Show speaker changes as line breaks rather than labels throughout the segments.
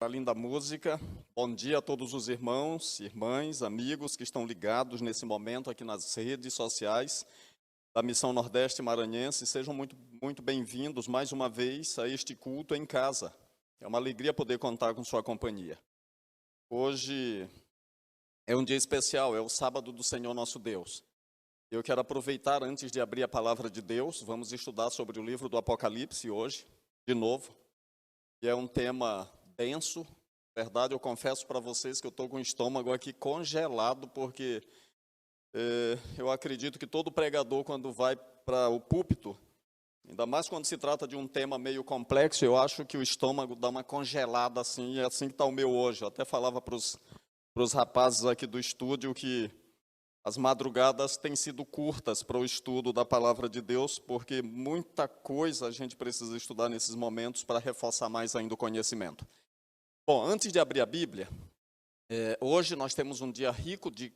Linda música. Bom dia a todos os irmãos, irmãs, amigos que estão ligados nesse momento aqui nas redes sociais da Missão Nordeste Maranhense. Sejam muito bem-vindos mais uma vez a este culto em casa. É uma alegria poder contar com sua companhia. Hoje é um dia especial, é o sábado do Senhor nosso Deus. Eu quero aproveitar, antes de abrir a palavra de Deus, vamos estudar sobre o livro do Apocalipse hoje, de novo. E é um tema denso, verdade, eu confesso para vocês que eu estou com o estômago aqui congelado, porque eu acredito que todo pregador, quando vai para o púlpito, ainda mais quando se trata de um tema meio complexo, eu acho que o estômago dá uma congelada assim, e é assim que está o meu hoje. Eu até falava para os rapazes aqui do estúdio que as madrugadas têm sido curtas para o estudo da palavra de Deus, porque muita coisa a gente precisa estudar nesses momentos para reforçar mais ainda o conhecimento. Bom, antes de abrir a Bíblia, hoje nós temos um dia rico de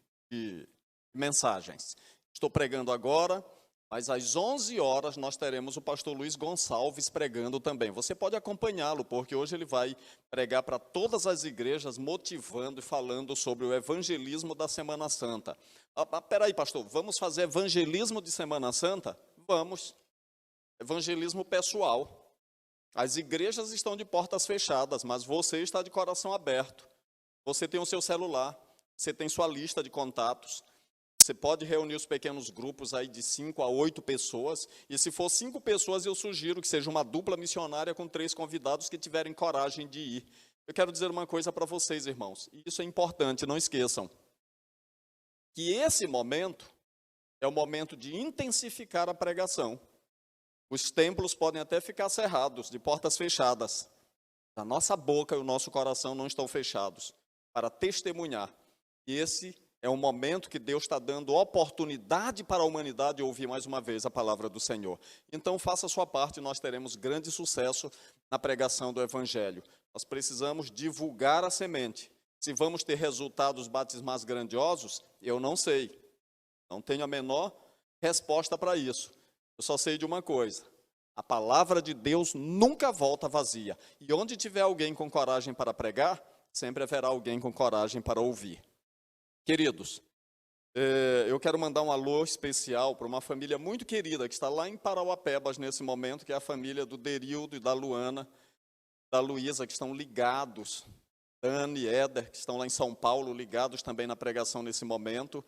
mensagens. Estou pregando agora, mas às 11 horas nós teremos o pastor Luiz Gonçalves pregando também. Você pode acompanhá-lo, porque hoje ele vai pregar para todas as igrejas, motivando e falando sobre o evangelismo da Semana Santa. Peraí, pastor, vamos fazer evangelismo de Semana Santa? Vamos. Evangelismo pessoal. As igrejas estão de portas fechadas, mas você está de coração aberto. Você tem o seu celular, você tem sua lista de contatos. Você pode reunir os pequenos grupos aí de 5 a 8 pessoas. E se for 5 pessoas, eu sugiro que seja uma dupla missionária com 3 convidados que tiverem coragem de ir. Eu quero dizer uma coisa para vocês, irmãos. E isso é importante, não esqueçam. Que esse momento é o momento de intensificar a pregação. Os templos podem até ficar cerrados, de portas fechadas. A nossa boca e o nosso coração não estão fechados para testemunhar. E esse é um momento que Deus está dando oportunidade para a humanidade ouvir mais uma vez a palavra do Senhor. Então faça a sua parte e nós teremos grande sucesso na pregação do Evangelho. Nós precisamos divulgar a semente. Se vamos ter resultados batismais grandiosos, eu não sei. Não tenho a menor resposta para isso. Eu só sei de uma coisa: a palavra de Deus nunca volta vazia. E onde tiver alguém com coragem para pregar, sempre haverá alguém com coragem para ouvir. Queridos, eu quero mandar um alô especial para uma família muito querida que está lá em Parauapebas nesse momento, que é a família do Derildo e da Luana, da Luísa, que estão ligados, Dani e Éder, que estão lá em São Paulo, ligados também na pregação nesse momento,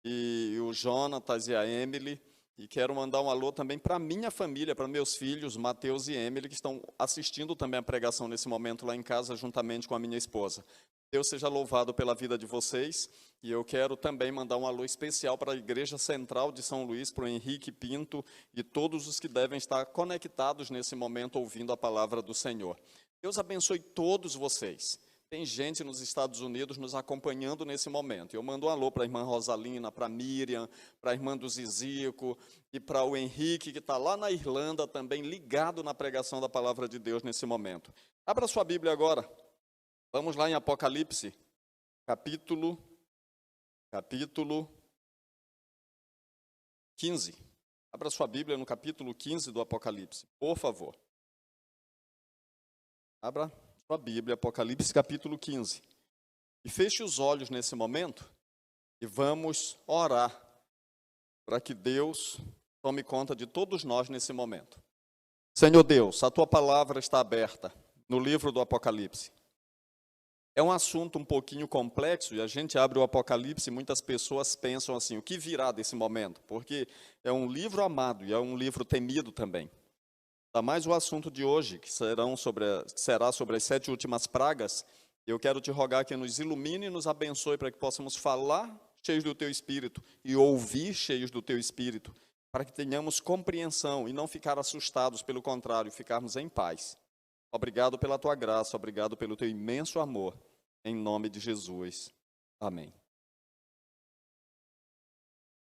e o Jonatas e a Emily. E quero mandar um alô também para a minha família, para meus filhos, Mateus e Emily, que estão assistindo também a pregação nesse momento lá em casa, juntamente com a minha esposa. Deus seja louvado pela vida de vocês. E eu quero também mandar um alô especial para a Igreja Central de São Luís, para o Henrique Pinto e todos os que devem estar conectados nesse momento ouvindo a palavra do Senhor. Deus abençoe todos vocês. Tem gente nos Estados Unidos nos acompanhando nesse momento. Eu mando um alô para a irmã Rosalina, para a Miriam, para a irmã do Zizico e para o Henrique, que está lá na Irlanda também, ligado na pregação da palavra de Deus nesse momento. Abra sua Bíblia agora. Vamos lá em Apocalipse, capítulo 15. Abra sua Bíblia no capítulo 15 do Apocalipse, por favor. Abra sua Bíblia, Apocalipse capítulo 15. E feche os olhos nesse momento e vamos orar para que Deus tome conta de todos nós nesse momento. Senhor Deus, a tua palavra está aberta no livro do Apocalipse. É um assunto um pouquinho complexo e a gente abre o Apocalipse e muitas pessoas pensam assim, o que virá desse momento? Porque é um livro amado e é um livro temido também. Ainda mais o assunto de hoje, que será sobre as 7 últimas pragas. Eu quero te rogar que nos ilumine e nos abençoe para que possamos falar cheios do teu Espírito e ouvir cheios do teu Espírito, para que tenhamos compreensão e não ficar assustados, pelo contrário, ficarmos em paz. Obrigado pela tua graça, obrigado pelo teu imenso amor, em nome de Jesus. Amém.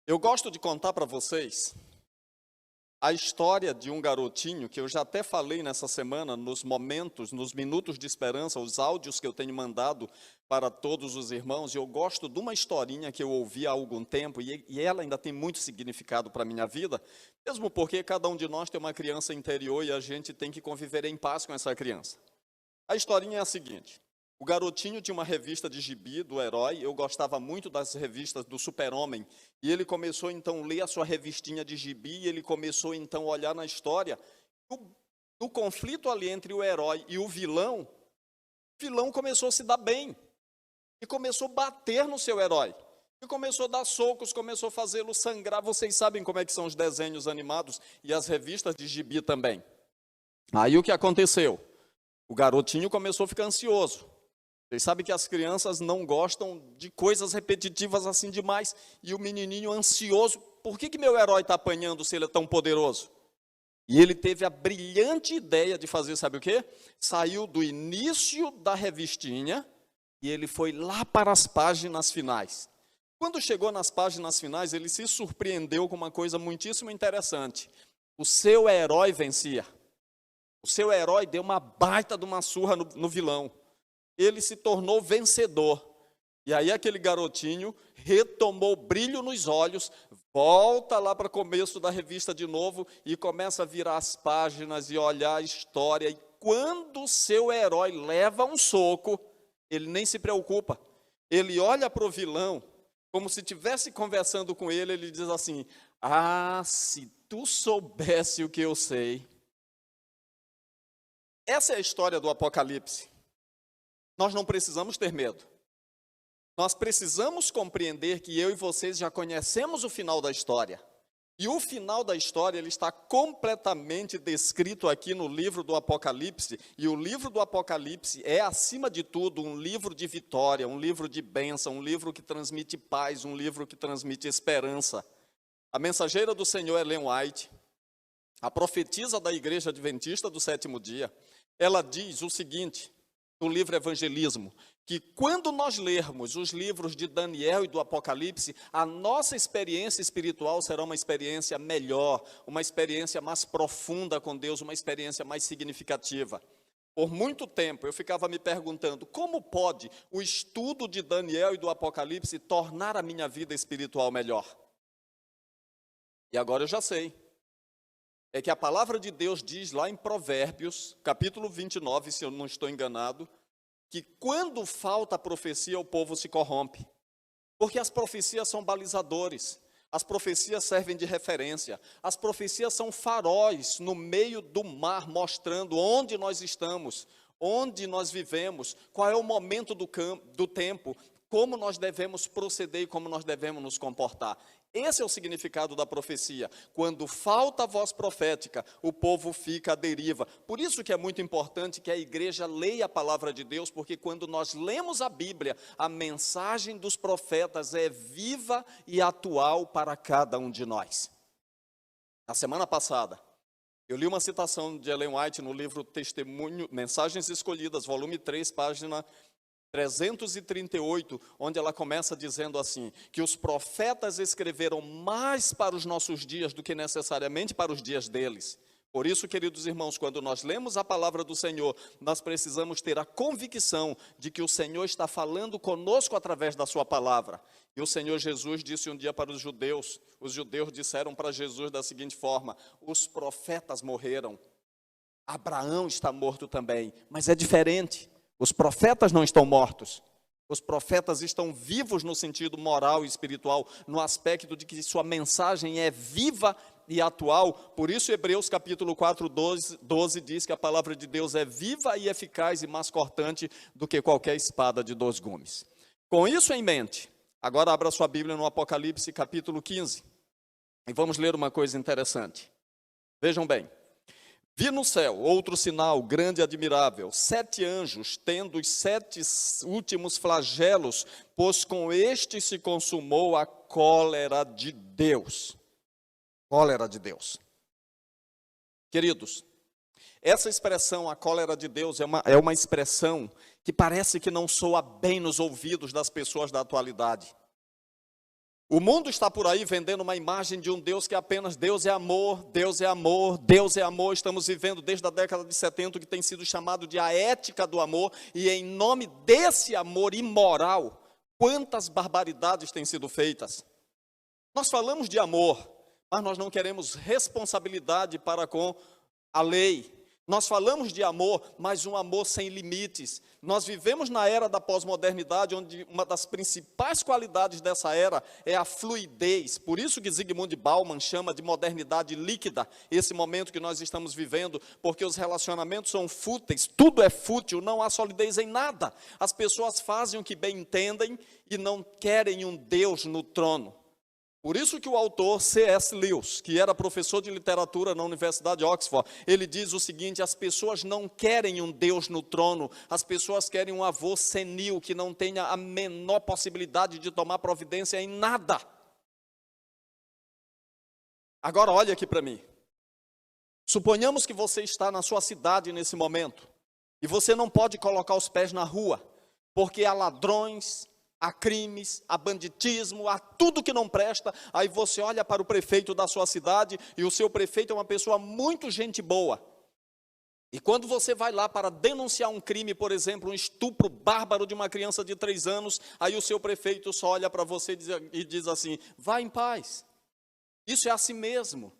Eu gosto de contar para vocês a história de um garotinho, que eu já até falei nessa semana, nos minutos de esperança, os áudios que eu tenho mandado para todos os irmãos, e eu gosto de uma historinha que eu ouvi há algum tempo, e ela ainda tem muito significado para a minha vida, mesmo porque cada um de nós tem uma criança interior e a gente tem que conviver em paz com essa criança. A historinha é a seguinte: O garotinho tinha uma revista de gibi do herói, eu gostava muito das revistas do Super-Homem, e ele começou então a ler a sua revistinha de gibi, e ele começou então a olhar na história, no conflito ali entre o herói e o vilão começou a se dar bem, e começou a bater no seu herói, e começou a dar socos, começou a fazê-lo sangrar. Vocês sabem como é que são os desenhos animados e as revistas de gibi também. Aí o que aconteceu? O garotinho começou a ficar ansioso. Vocês sabem que as crianças não gostam de coisas repetitivas assim demais. E o menininho ansioso, por que meu herói está apanhando se ele é tão poderoso? E ele teve a brilhante ideia de fazer, sabe o quê? Saiu do início da revistinha e ele foi lá para as páginas finais. Quando chegou nas páginas finais, ele se surpreendeu com uma coisa muitíssimo interessante. O seu herói vencia. O seu herói deu uma baita de uma surra no vilão. Ele se tornou vencedor. E aí aquele garotinho retomou o brilho nos olhos, volta lá para o começo da revista de novo e começa a virar as páginas e olhar a história. E quando o seu herói leva um soco, ele nem se preocupa. Ele olha para o vilão, como se estivesse conversando com ele, ele diz assim: ah, se tu soubesse o que eu sei. Essa é a história do Apocalipse. Nós não precisamos ter medo. Nós precisamos compreender que eu e vocês já conhecemos o final da história. E o final da história ele está completamente descrito aqui no livro do Apocalipse. E o livro do Apocalipse é, acima de tudo, um livro de vitória, um livro de bênção, um livro que transmite paz, um livro que transmite esperança. A mensageira do Senhor, Ellen White, a profetisa da Igreja Adventista do Sétimo Dia, ela diz o seguinte, no livro Evangelismo, que quando nós lermos os livros de Daniel e do Apocalipse, a nossa experiência espiritual será uma experiência melhor, uma experiência mais profunda com Deus, uma experiência mais significativa. Por muito tempo eu ficava me perguntando, como pode o estudo de Daniel e do Apocalipse tornar a minha vida espiritual melhor? E agora eu já sei. É que a palavra de Deus diz lá em Provérbios, capítulo 29, se eu não estou enganado, que quando falta a profecia, o povo se corrompe. Porque as profecias são balizadores, as profecias servem de referência, as profecias são faróis no meio do mar, mostrando onde nós estamos, onde nós vivemos, qual é o momento do tempo, como nós devemos proceder e como nós devemos nos comportar. Esse é o significado da profecia. Quando falta a voz profética, o povo fica à deriva. Por isso que é muito importante que a igreja leia a palavra de Deus, porque quando nós lemos a Bíblia, a mensagem dos profetas é viva e atual para cada um de nós. Na semana passada, eu li uma citação de Ellen White no livro Testemunho, Mensagens Escolhidas, volume 3, página 338, onde ela começa dizendo assim, que os profetas escreveram mais para os nossos dias do que necessariamente para os dias deles. Por isso, queridos irmãos, quando nós lemos a palavra do Senhor, nós precisamos ter a convicção de que o Senhor está falando conosco através da sua palavra. E o Senhor Jesus disse um dia para os judeus disseram para Jesus da seguinte forma, os profetas morreram, Abraão está morto também, mas é diferente. Os profetas não estão mortos, os profetas estão vivos no sentido moral e espiritual, no aspecto de que sua mensagem é viva e atual. Por isso Hebreus capítulo 4, 12 diz que a palavra de Deus é viva e eficaz e mais cortante do que qualquer espada de 2 gumes. Com isso em mente, agora abra sua Bíblia no Apocalipse capítulo 15 e vamos ler uma coisa interessante. Vejam bem. Vi no céu outro sinal grande e admirável, 7 anjos, tendo os 7 últimos flagelos, pois com este se consumou a cólera de Deus. Cólera de Deus. Queridos, essa expressão, a cólera de Deus, é uma expressão que parece que não soa bem nos ouvidos das pessoas da atualidade. O mundo está por aí vendendo uma imagem de um Deus que apenas Deus é amor, Deus é amor, Deus é amor. Estamos vivendo desde a década de 70 o que tem sido chamado de a ética do amor. E em nome desse amor imoral, quantas barbaridades têm sido feitas. Nós falamos de amor, mas nós não queremos responsabilidade para com a lei. Nós falamos de amor, mas um amor sem limites. Nós vivemos na era da pós-modernidade, onde uma das principais qualidades dessa era é a fluidez. Por isso que Zygmunt Bauman chama de modernidade líquida, esse momento que nós estamos vivendo, porque os relacionamentos são fúteis, tudo é fútil, não há solidez em nada. As pessoas fazem o que bem entendem e não querem um Deus no trono. Por isso que o autor C.S. Lewis, que era professor de literatura na Universidade de Oxford, ele diz o seguinte: as pessoas não querem um Deus no trono, as pessoas querem um avô senil, que não tenha a menor possibilidade de tomar providência em nada. Agora olha aqui para mim. Suponhamos que você está na sua cidade nesse momento, e você não pode colocar os pés na rua, porque há ladrões, há crimes, há banditismo, há tudo que não presta. Aí você olha para o prefeito da sua cidade, e o seu prefeito é uma pessoa muito gente boa. E quando você vai lá para denunciar um crime, por exemplo, um estupro bárbaro de uma criança de 3 anos, aí o seu prefeito só olha para você e diz assim: vá em paz. Isso é assim mesmo.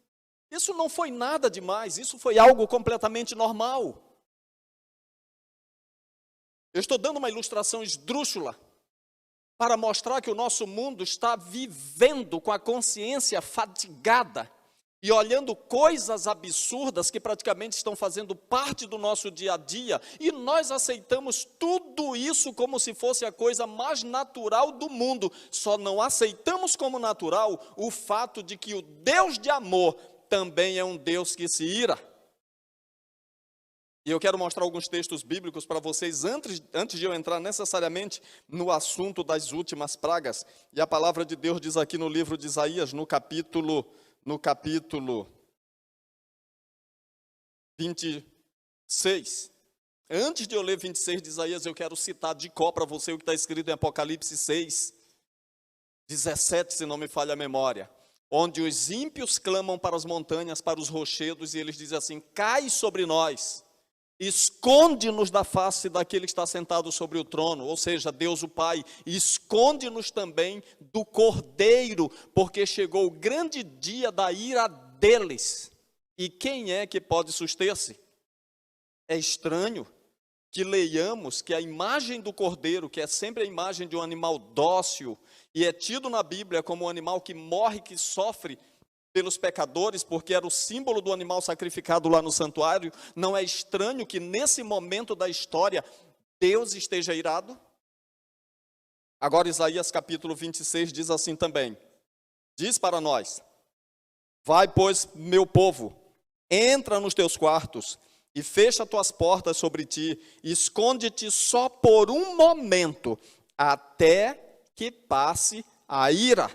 Isso não foi nada demais, isso foi algo completamente normal. Eu estou dando uma ilustração esdrúxula para mostrar que o nosso mundo está vivendo com a consciência fatigada e olhando coisas absurdas que praticamente estão fazendo parte do nosso dia a dia, e nós aceitamos tudo isso como se fosse a coisa mais natural do mundo. Só não aceitamos como natural o fato de que o Deus de amor também é um Deus que se ira. E eu quero mostrar alguns textos bíblicos para vocês, antes de eu entrar necessariamente no assunto das últimas pragas. E a palavra de Deus diz aqui no livro de Isaías, no capítulo 26. Antes de eu ler 26 de Isaías, eu quero citar de cor para você o que está escrito em Apocalipse 6, 17, se não me falha a memória. Onde os ímpios clamam para as montanhas, para os rochedos, e eles dizem assim: cai sobre nós. Esconde-nos da face daquele que está sentado sobre o trono, ou seja, Deus o Pai. Esconde-nos também do Cordeiro, porque chegou o grande dia da ira deles. E quem é que pode suster-se? É estranho que leiamos que a imagem do Cordeiro, que é sempre a imagem de um animal dócil, e é tido na Bíblia como um animal que morre, que sofre pelos pecadores, porque era o símbolo do animal sacrificado lá no santuário. Não é estranho que nesse momento da história Deus esteja irado? Agora Isaías capítulo 26 diz assim também: diz para nós: vai, pois, meu povo, entra nos teus quartos e fecha tuas portas sobre ti, esconde-te só por um momento, até que passe a ira.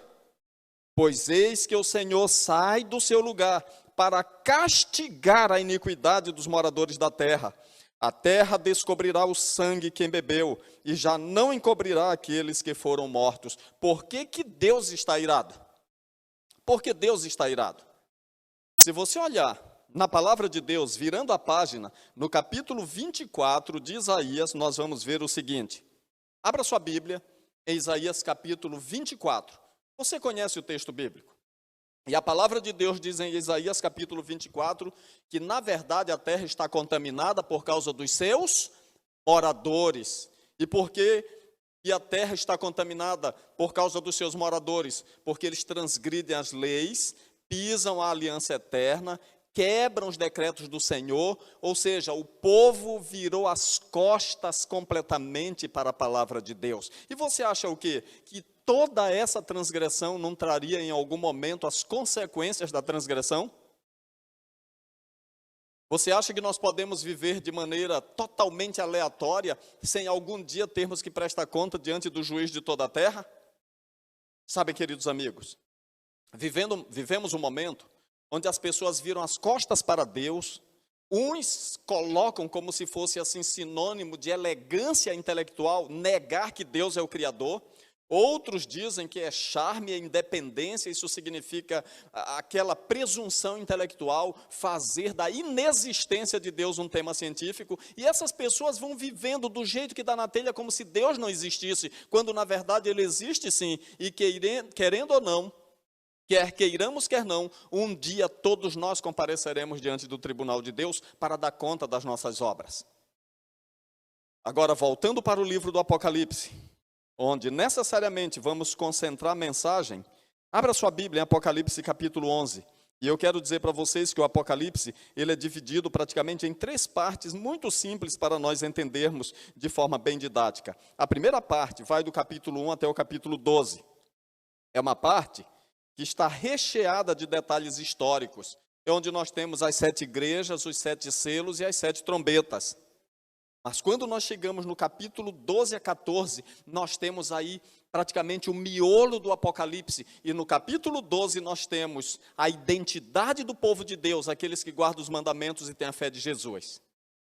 Pois eis que o Senhor sai do seu lugar para castigar a iniquidade dos moradores da terra. A terra descobrirá o sangue que embebeu, e já não encobrirá aqueles que foram mortos. Por que que Deus está irado? Porque Deus está irado. Se você olhar na palavra de Deus, virando a página, no capítulo 24 de Isaías, nós vamos ver o seguinte. Abra sua Bíblia em Isaías capítulo 24. Você conhece o texto bíblico? E a palavra de Deus diz em Isaías capítulo 24, que na verdade a terra está contaminada por causa dos seus moradores. E por que a terra está contaminada por causa dos seus moradores? Porque eles transgridem as leis, pisam a aliança eterna, quebram os decretos do Senhor, ou seja, o povo virou as costas completamente para a palavra de Deus. E você acha o quê? Que toda essa transgressão não traria em algum momento as consequências da transgressão? Você acha que nós podemos viver de maneira totalmente aleatória, sem algum dia termos que prestar conta diante do juiz de toda a terra? Sabe, queridos amigos, vivemos um momento onde as pessoas viram as costas para Deus. Uns colocam como se fosse assim sinônimo de elegância intelectual negar que Deus é o Criador. Outros dizem que é charme e independência, isso significa aquela presunção intelectual, fazer da inexistência de Deus um tema científico, e essas pessoas vão vivendo do jeito que dá na telha, como se Deus não existisse, quando na verdade Ele existe sim, e querendo ou não, Quer queiramos, quer não, um dia todos nós compareceremos diante do tribunal de Deus para dar conta das nossas obras. Agora, voltando para o livro do Apocalipse, onde necessariamente vamos concentrar a mensagem, abra sua Bíblia em Apocalipse capítulo 11. E eu quero dizer para vocês que o Apocalipse, ele é dividido praticamente em 3 partes muito simples para nós entendermos de forma bem didática. A primeira parte vai do capítulo 1 até o capítulo 12. É uma parte que está recheada de detalhes históricos, é onde nós temos as 7 igrejas, os 7 selos e as 7 trombetas. Mas quando nós chegamos no capítulo 12 a 14, nós temos aí praticamente o miolo do Apocalipse. E no capítulo 12 nós temos a identidade do povo de Deus, aqueles que guardam os mandamentos e têm a fé de Jesus.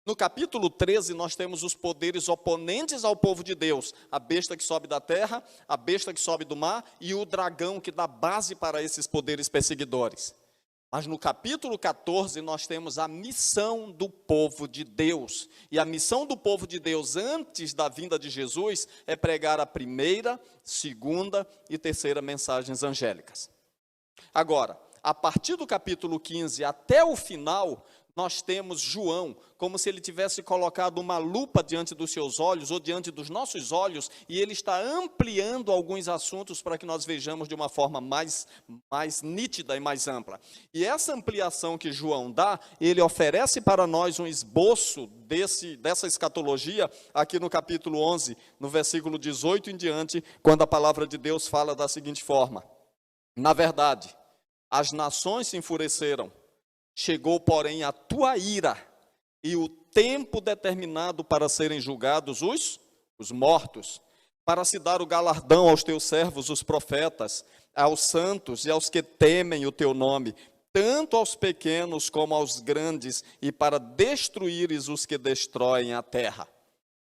No capítulo 13 nós temos os poderes oponentes ao povo de Deus, a besta que sobe da terra, a besta que sobe do mar e o dragão que dá base para esses poderes perseguidores. Mas no capítulo 14 nós temos a missão do povo de Deus. E a missão do povo de Deus antes da vinda de Jesus é pregar a primeira, segunda e terceira mensagens angélicas. Agora, a partir do capítulo 15 até o final, nós temos João, como se ele tivesse colocado uma lupa diante dos seus olhos, ou diante dos nossos olhos, e ele está ampliando alguns assuntos para que nós vejamos de uma forma mais nítida e mais ampla. E essa ampliação que João dá, ele oferece para nós um esboço dessa escatologia, aqui no capítulo 11, no versículo 18 em diante, quando a palavra de Deus fala da seguinte forma: na verdade, as nações se enfureceram, chegou, porém, a tua ira e o tempo determinado para serem julgados os mortos, para se dar o galardão aos teus servos, os profetas, aos santos e aos que temem o teu nome, tanto aos pequenos como aos grandes, e para destruíres os que destroem a terra.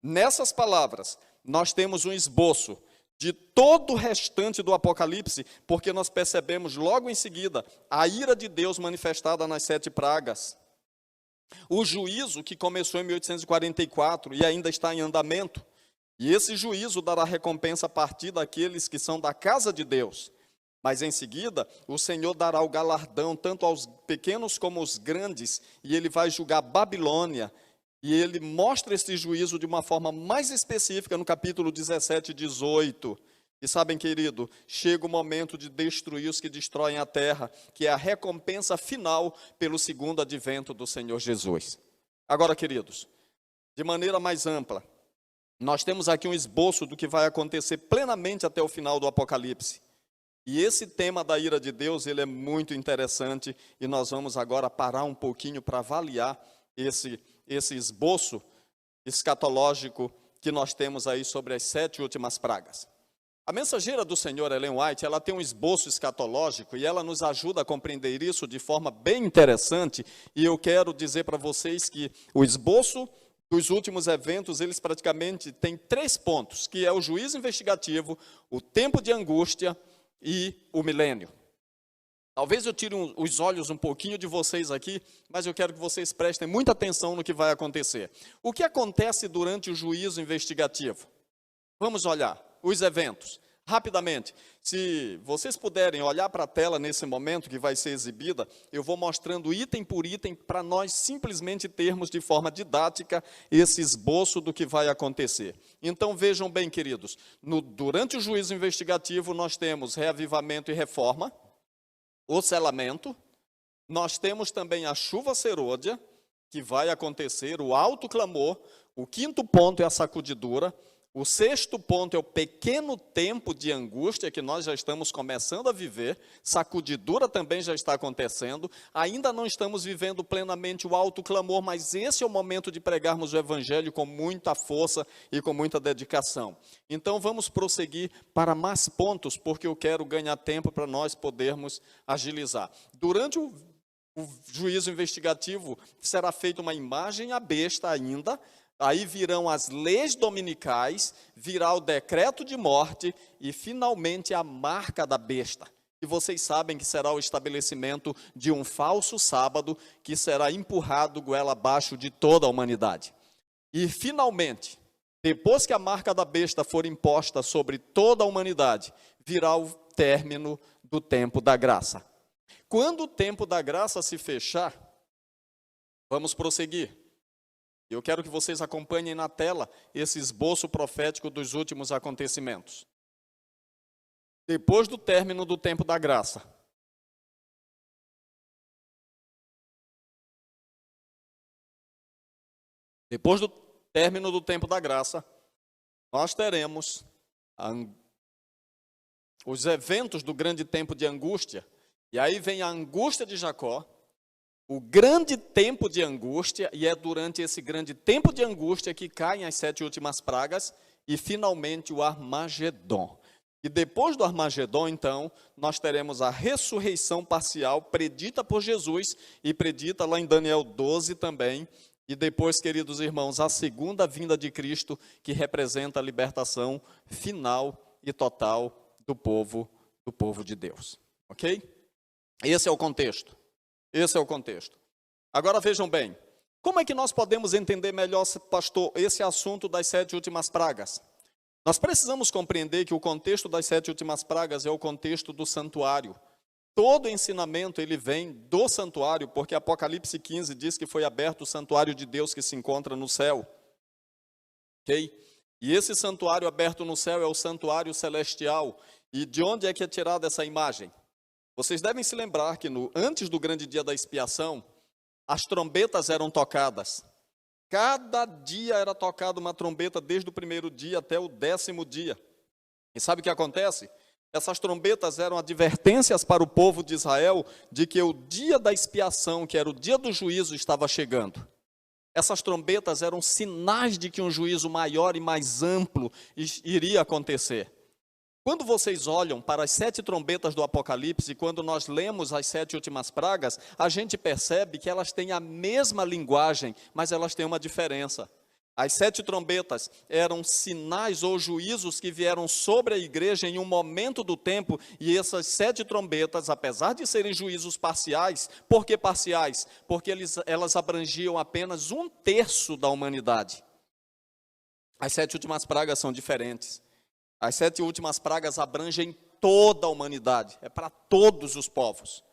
Nessas palavras, nós temos um esboço de todo o restante do Apocalipse, porque nós percebemos logo em seguida a ira de Deus manifestada nas 7 pragas. O juízo que começou em 1844 e ainda está em andamento. E esse juízo dará recompensa a partir daqueles que são da casa de Deus. Mas em seguida, o Senhor dará o galardão tanto aos pequenos como aos grandes, e ele vai julgar Babilônia. E ele mostra esse juízo de uma forma mais específica no capítulo 17 e 18. E sabem, querido, chega o momento de destruir os que destroem a terra, que é a recompensa final pelo segundo advento do Senhor Jesus. Agora, queridos, de maneira mais ampla, nós temos aqui um esboço do que vai acontecer plenamente até o final do Apocalipse. E esse tema da ira de Deus, ele é muito interessante, e nós vamos agora parar um pouquinho para avaliar esse esboço escatológico que nós temos aí sobre as 7 últimas pragas. A mensageira do Senhor, Ellen White, ela tem um esboço escatológico e ela nos ajuda a compreender isso de forma bem interessante, e eu quero dizer para vocês que o esboço dos últimos eventos, eles praticamente têm 3 pontos, que é o juízo investigativo, o tempo de angústia e o milênio. Talvez eu tire os olhos um pouquinho de vocês aqui, mas eu quero que vocês prestem muita atenção no que vai acontecer. O que acontece durante o juízo investigativo? Vamos olhar os eventos. Rapidamente, se vocês puderem olhar para a tela nesse momento que vai ser exibida, eu vou mostrando item por item para nós simplesmente termos de forma didática esse esboço do que vai acontecer. Então vejam bem, queridos, durante o juízo investigativo nós temos reavivamento e reforma, o selamento, nós temos também a chuva serôdia, que vai acontecer, o alto clamor, o 5º ponto é a sacudidura, o 6º ponto é o pequeno tempo de angústia que nós já estamos começando a viver, sacudidura também já está acontecendo, ainda não estamos vivendo plenamente o alto clamor, mas esse é o momento de pregarmos o evangelho com muita força e com muita dedicação. Então vamos prosseguir para mais pontos, porque eu quero ganhar tempo para nós podermos agilizar. Durante o juízo investigativo será feita uma imagem à besta ainda. Aí virão as leis dominicais, virá o decreto de morte e, finalmente, a marca da besta. E vocês sabem que será o estabelecimento de um falso sábado que será empurrado goela abaixo de toda a humanidade. E, finalmente, depois que a marca da besta for imposta sobre toda a humanidade, virá o término do tempo da graça. Quando o tempo da graça se fechar, vamos prosseguir. Eu quero que vocês acompanhem na tela esse esboço profético dos últimos acontecimentos. Depois do término do tempo da graça, depois do término do tempo da graça, nós teremos os eventos do grande tempo de angústia. E aí vem a angústia de Jacó, o grande tempo de angústia, e é durante esse grande tempo de angústia que caem as 7 últimas pragas, e finalmente o Armagedon. E depois do Armagedon, então, nós teremos a ressurreição parcial predita por Jesus, e predita lá em Daniel 12 também. E depois, queridos irmãos, a segunda vinda de Cristo, que representa a libertação final e total do povo de Deus. Ok? Esse é o contexto. Esse é o contexto. Agora vejam bem, como é que nós podemos entender melhor, pastor, esse assunto das 7 últimas pragas? Nós precisamos compreender que o contexto das 7 últimas pragas é o contexto do santuário. Todo ensinamento ele vem do santuário, porque Apocalipse 15 diz que foi aberto o santuário de Deus que se encontra no céu. Ok? E esse santuário aberto no céu é o santuário celestial. E de onde é que é tirada essa imagem? Vocês devem se lembrar que antes do grande dia da expiação, as trombetas eram tocadas. Cada dia era tocada uma trombeta, desde o primeiro dia até o 10º dia. E sabe o que acontece? Essas trombetas eram advertências para o povo de Israel de que o dia da expiação, que era o dia do juízo, estava chegando. Essas trombetas eram sinais de que um juízo maior e mais amplo iria acontecer. Quando vocês olham para as 7 trombetas do Apocalipse, quando nós lemos as 7 últimas pragas, a gente percebe que elas têm a mesma linguagem, mas elas têm uma diferença. As 7 trombetas eram sinais ou juízos que vieram sobre a igreja em um momento do tempo, e essas 7 trombetas, apesar de serem juízos parciais, por que parciais? Porque elas abrangiam apenas 1/3 da humanidade. As 7 últimas pragas são diferentes. As 7 últimas pragas abrangem toda a humanidade, é para todos os povos.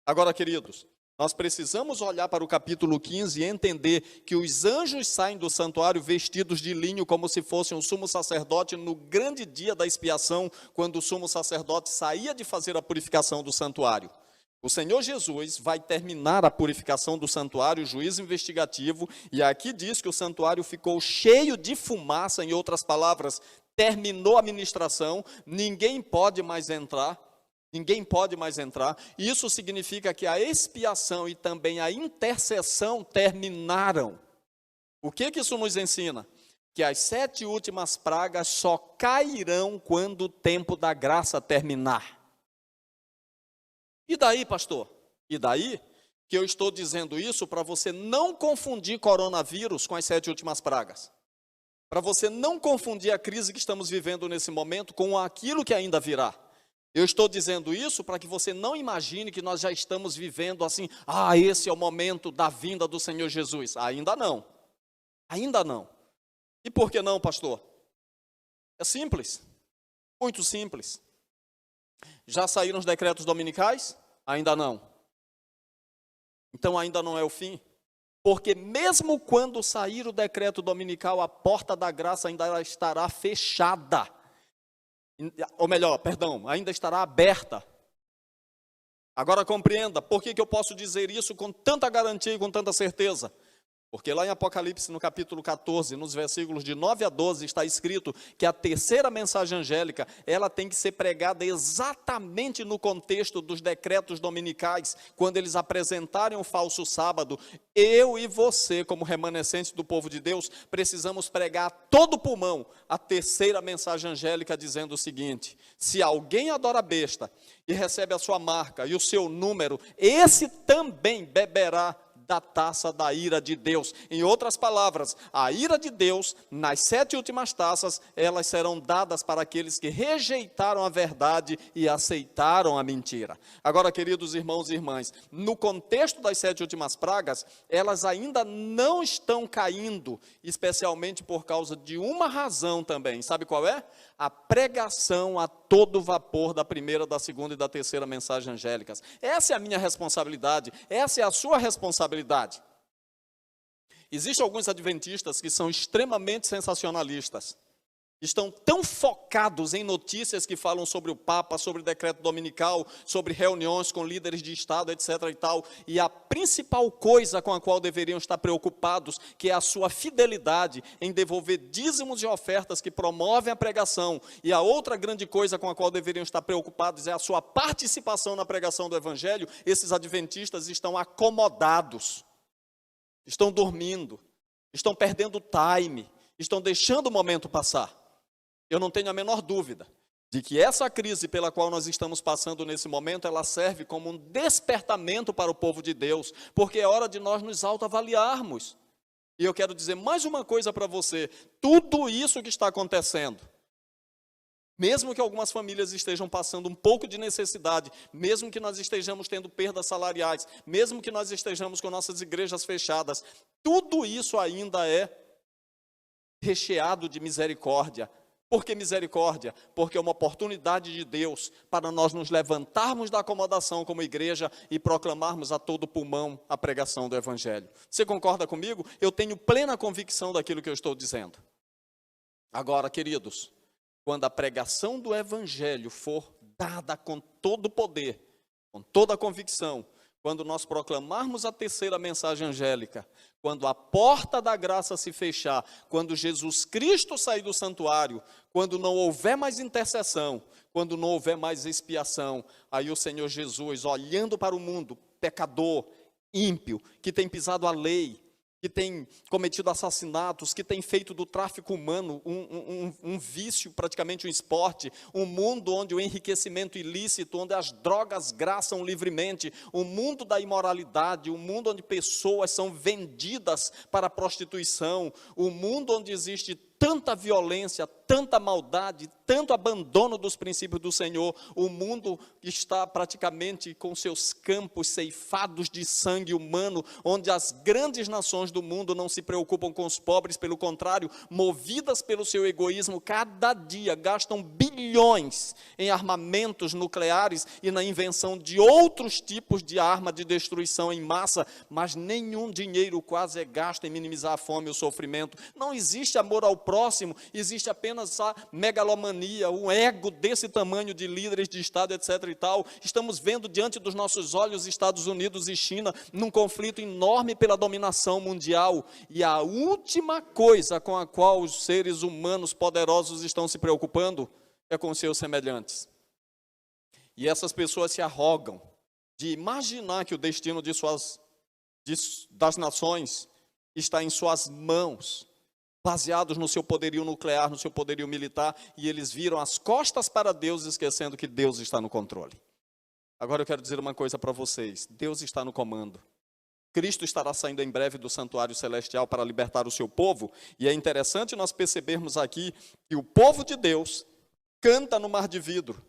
Agora, queridos, nós precisamos olhar para o capítulo 15 e entender que os anjos saem do santuário vestidos de linho como se fossem o sumo sacerdote no grande dia da expiação, quando o sumo sacerdote saía de fazer a purificação do santuário. O Senhor Jesus vai terminar a purificação do santuário, o juízo investigativo, e aqui diz que o santuário ficou cheio de fumaça, em outras palavras, terminou a ministração, ninguém pode mais entrar. Isso significa que a expiação e também a intercessão terminaram. O que isso nos ensina? Que as 7 últimas pragas só cairão quando o tempo da graça terminar. E daí, pastor? E daí que eu estou dizendo isso para você não confundir coronavírus com as 7 últimas pragas. Para você não confundir a crise que estamos vivendo nesse momento com aquilo que ainda virá. Eu estou dizendo isso para que você não imagine que nós já estamos vivendo assim, esse é o momento da vinda do Senhor Jesus. Ainda não. Ainda não. E por que não, pastor? É simples. Muito simples. Já saíram os decretos dominicais? Ainda não. Então ainda não é o fim. Porque mesmo quando sair o decreto dominical, a porta da graça ainda estará fechada. Ou melhor, ainda estará aberta. Agora compreenda, por que eu posso dizer isso com tanta garantia e com tanta certeza? Porque lá em Apocalipse, no capítulo 14, nos versículos de 9 a 12, está escrito que a terceira mensagem angélica, ela tem que ser pregada exatamente no contexto dos decretos dominicais, quando eles apresentarem o falso sábado. Eu e você, como remanescentes do povo de Deus, precisamos pregar a todo pulmão a terceira mensagem angélica, dizendo o seguinte: se alguém adora a besta e recebe a sua marca e o seu número, esse também beberá da taça da ira de Deus. Em outras palavras, a ira de Deus, nas 7 últimas taças, elas serão dadas para aqueles que rejeitaram a verdade e aceitaram a mentira. Agora, queridos irmãos e irmãs, no contexto das 7 últimas pragas, elas ainda não estão caindo, especialmente por causa de uma razão também. Sabe qual é? A pregação a todo vapor da primeira, da segunda e da terceira mensagem angélicas. Essa é a minha responsabilidade, essa é a sua responsabilidade. Existem alguns adventistas que são extremamente sensacionalistas. Estão tão focados em notícias que falam sobre o Papa, sobre o decreto dominical, sobre reuniões com líderes de Estado, etc. e tal. E a principal coisa com a qual deveriam estar preocupados, que é a sua fidelidade em devolver dízimos e ofertas que promovem a pregação. E a outra grande coisa com a qual deveriam estar preocupados é a sua participação na pregação do Evangelho. Esses adventistas estão acomodados, estão dormindo, estão perdendo time, estão deixando o momento passar. Eu não tenho a menor dúvida de que essa crise pela qual nós estamos passando nesse momento, ela serve como um despertamento para o povo de Deus, porque é hora de nós nos autoavaliarmos. E eu quero dizer mais uma coisa para você: tudo isso que está acontecendo, mesmo que algumas famílias estejam passando um pouco de necessidade, mesmo que nós estejamos tendo perdas salariais, mesmo que nós estejamos com nossas igrejas fechadas, tudo isso ainda é recheado de misericórdia. Por que misericórdia? Porque é uma oportunidade de Deus para nós nos levantarmos da acomodação como igreja e proclamarmos a todo pulmão a pregação do Evangelho. Você concorda comigo? Eu tenho plena convicção daquilo que eu estou dizendo. Agora, queridos, quando a pregação do Evangelho for dada com todo o poder, com toda a convicção, quando nós proclamarmos a terceira mensagem angélica, quando a porta da graça se fechar, quando Jesus Cristo sair do santuário, quando não houver mais intercessão, quando não houver mais expiação, aí o Senhor Jesus, olhando para o mundo pecador, ímpio, que tem pisado a lei, que tem cometido assassinatos, que tem feito do tráfico humano um vício, praticamente um esporte, um mundo onde o enriquecimento ilícito, onde as drogas graçam livremente, o mundo da imoralidade, o mundo onde pessoas são vendidas para a prostituição, o mundo onde existe tanta violência, tanta maldade, tanto abandono dos princípios do Senhor. O mundo está praticamente com seus campos ceifados de sangue humano, onde as grandes nações do mundo não se preocupam com os pobres, pelo contrário, movidas pelo seu egoísmo, cada dia gastam bilhões em armamentos nucleares e na invenção de outros tipos de arma de destruição em massa, mas nenhum dinheiro quase é gasto em minimizar a fome e o sofrimento. Não existe amor ao próximo, existe apenas a megalomania, um ego desse tamanho de líderes de Estado, etc. e tal. Estamos vendo diante dos nossos olhos Estados Unidos e China num conflito enorme pela dominação mundial, e a última coisa com a qual os seres humanos poderosos estão se preocupando é com seus semelhantes. E essas pessoas se arrogam de imaginar que o destino das nações está em suas mãos, baseados no seu poderio nuclear, no seu poderio militar, e eles viram as costas para Deus, esquecendo que Deus está no controle. Agora eu quero dizer uma coisa para vocês: Deus está no comando. Cristo estará saindo em breve do santuário celestial para libertar o seu povo, e é interessante nós percebermos aqui que o povo de Deus canta no mar de vidro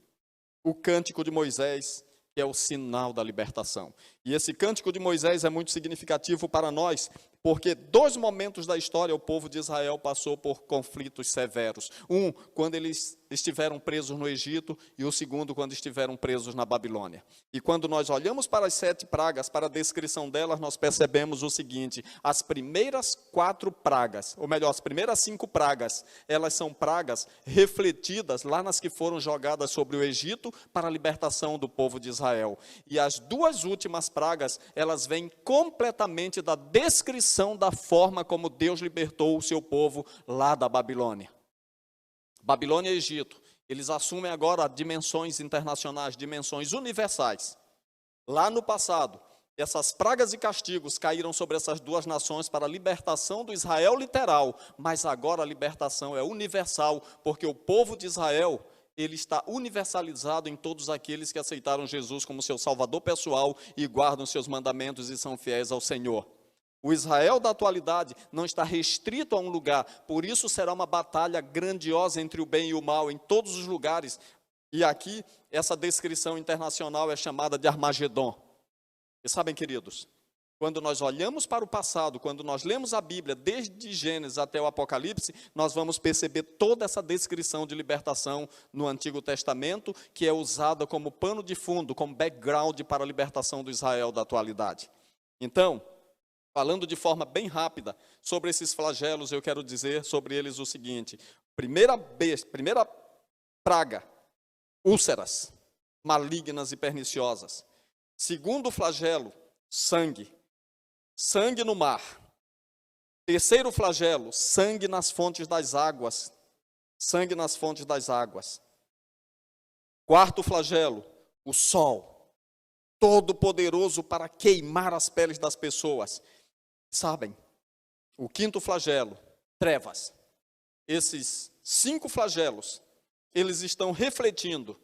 o cântico de Moisés, que é o sinal da libertação. E esse cântico de Moisés é muito significativo para nós, porque 2 momentos da história o povo de Israel passou por conflitos severos. Um, quando eles estiveram presos no Egito, e o segundo, quando estiveram presos na Babilônia. E quando nós olhamos para as 7 pragas, para a descrição delas, nós percebemos o seguinte: as primeiras 4 pragas, ou melhor, as primeiras 5 pragas, elas são pragas refletidas lá nas que foram jogadas sobre o Egito para a libertação do povo de Israel. E as 2 últimas pragas, elas vêm completamente da descrição da forma como Deus libertou o seu povo lá da Babilônia. Babilônia e Egito, eles assumem agora dimensões internacionais, dimensões universais. Lá no passado, essas pragas e castigos caíram sobre essas 2 nações para a libertação do Israel literal, mas agora a libertação é universal, porque o povo de Israel ele está universalizado em todos aqueles que aceitaram Jesus como seu Salvador pessoal e guardam seus mandamentos e são fiéis ao Senhor. O Israel da atualidade não está restrito a um lugar, por isso será uma batalha grandiosa entre o bem e o mal em todos os lugares. E aqui, essa descrição internacional é chamada de Armagedon. E sabem, queridos, quando nós olhamos para o passado, quando nós lemos a Bíblia, desde Gênesis até o Apocalipse, nós vamos perceber toda essa descrição de libertação no Antigo Testamento, que é usada como pano de fundo, como background para a libertação do Israel da atualidade. Então, falando de forma bem rápida sobre esses flagelos, eu quero dizer sobre eles o seguinte: primeira praga, úlceras malignas e perniciosas. Segundo flagelo, sangue no mar. Terceiro flagelo, sangue nas fontes das águas. Sangue nas fontes das águas. Quarto flagelo, o sol, todo poderoso para queimar as peles das pessoas. Sabem, o quinto flagelo, trevas. Esses 5 flagelos, eles estão refletindo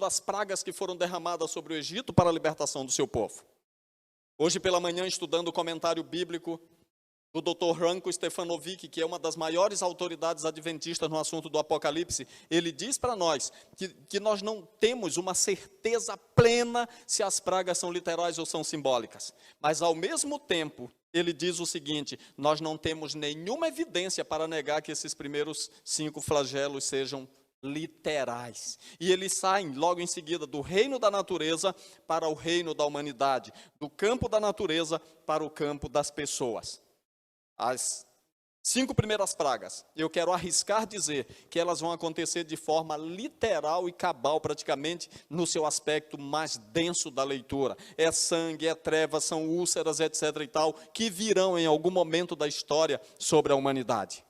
as pragas que foram derramadas sobre o Egito para a libertação do seu povo. Hoje pela manhã, estudando o comentário bíblico do Dr. Ranko Stefanovic, que é uma das maiores autoridades adventistas no assunto do Apocalipse, ele diz para nós que nós não temos uma certeza plena se as pragas são literais ou são simbólicas. Mas, ao mesmo tempo, ele diz o seguinte: nós não temos nenhuma evidência para negar que esses primeiros 5 flagelos sejam literais. E eles saem logo em seguida do reino da natureza para o reino da humanidade, do campo da natureza para o campo das pessoas. As 5 primeiras pragas, eu quero arriscar dizer que elas vão acontecer de forma literal e cabal, praticamente no seu aspecto mais denso da leitura. É sangue, é trevas, são úlceras, etc. e tal, que virão em algum momento da história sobre a humanidade.